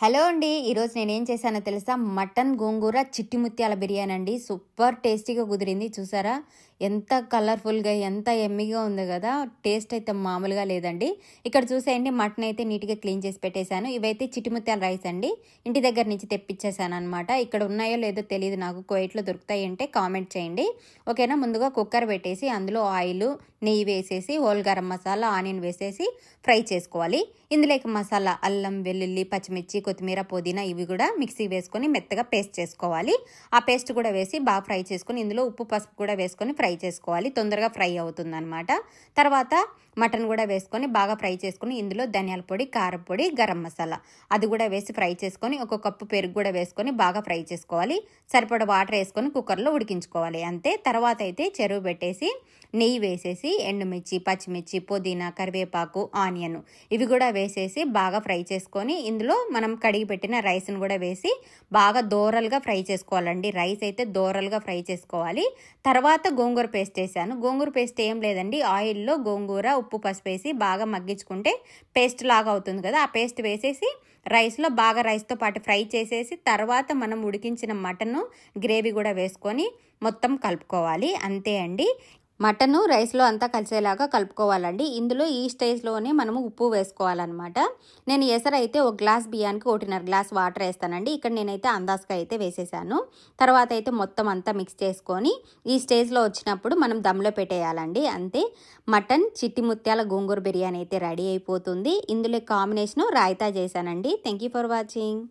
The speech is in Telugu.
హలో అండి. ఈరోజు నేనేం చేశానో తెలుసా? మటన్ గోంగూర చిట్టి ముత్యాల బిర్యానీ అండి. సూపర్ టేస్టీగా కుదిరింది. చూసారా ఎంత కలర్ఫుల్గా, ఎంత ఎమ్మిగా ఉంది కదా! టేస్ట్ అయితే మామూలుగా లేదండి. ఇక్కడ చూసేయండి, మటన్ అయితే నీట్గా క్లీన్ చేసి పెట్టేశాను. ఇవైతే చిట్టి ముత్యాల రైస్ అండి. ఇంటి దగ్గర నుంచి తెప్పించేసాను అనమాట. ఇక్కడ ఉన్నాయో లేదో తెలియదు నాకు, కువైట్లో దొరుకుతాయి అంటే కామెంట్ చేయండి ఓకేనా. ముందుగా కుక్కర్ పెట్టేసి అందులో ఆయిల్, నెయ్యి వేసేసి హోల్ గరం మసాలా, ఆనియన్ వేసేసి ఫ్రై చేసుకోవాలి. ఇందులోకి మసాలా అల్లం, వెల్లుల్లి, పచ్చిమిర్చి, కొత్తిమీర, పుదీనా ఇవి కూడా మిక్సీ వేసుకొని మెత్తగా పేస్ట్ చేసుకోవాలి. ఆ పేస్ట్ కూడా వేసి బాగా ఫ్రై చేసుకొని ఇందులో ఉప్పు, పసుపు కూడా వేసుకొని ఫ్రై చేసుకోవాలి. తొందరగా ఫ్రై అవుతుంది అనమాట. తర్వాత మటన్ కూడా వేసుకొని బాగా ఫ్రై చేసుకొని ఇందులో ధనియాల పొడి, కారం పొడి, గరం మసాలా అది కూడా వేసి ఫ్రై చేసుకొని ఒక కప్పు పెరుగు కూడా వేసుకొని బాగా ఫ్రై చేసుకోవాలి. సరిపడా వాటర్ వేసుకొని కుక్కర్లో ఉడికించుకోవాలి అంతే. తర్వాత అయితే చెరువు పెట్టేసి నెయ్యి వేసేసి ఎండుమిర్చి, పచ్చిమిర్చి, పుదీనా, కరివేపాకు, ఆనియన్ ఇవి కూడా వేసేసి బాగా ఫ్రై చేసుకొని ఇందులో మనం కడిగి పెట్టిన రైస్ను కూడా వేసి బాగా దోరలుగా ఫ్రై చేసుకోవాలండి. రైస్ అయితే దోరలుగా ఫ్రై చేసుకోవాలి. తర్వాత గోంగూర పేస్ట్ వేసాను. గోంగూర పేస్ట్ ఏం లేదండి, ఆయిల్లో గోంగూర, ఉప్పు, పసుపు వేసి బాగా మగ్గించుకుంటే పేస్ట్ లాగా అవుతుంది కదా. ఆ పేస్ట్ వేసేసి రైస్లో బాగా రైస్తో పాటు ఫ్రై చేసేసి తర్వాత మనం ఉడికించిన మటన్ గ్రేవీ కూడా వేసుకొని మొత్తం కలుపుకోవాలి అంతే అండి. మటను రైస్లో అంతా కలిసేలాగా కలుపుకోవాలండి. ఇందులో ఈ స్టేజ్లోనే మనము ఉప్పు వేసుకోవాలన్నమాట. నేను ఎసరు అయితే ఒక గ్లాస్ బియ్యానికి 1.5 గ్లాస్ వాటర్ వేస్తానండి. ఇక్కడ నేనైతే అందాజుగా అయితే వేసేసాను. తర్వాత అయితే మొత్తం అంతా మిక్స్ చేసుకొని ఈ స్టేజ్లో వచ్చినప్పుడు మనం దమ్లో పెట్టేయాలండి అంతే. మటన్ చిట్టి ముత్యాల గోంగూర బిర్యానీ అయితే రెడీ అయిపోతుంది. ఇందులో కాంబినేషను రాయితా చేశానండి. Thank you for watching.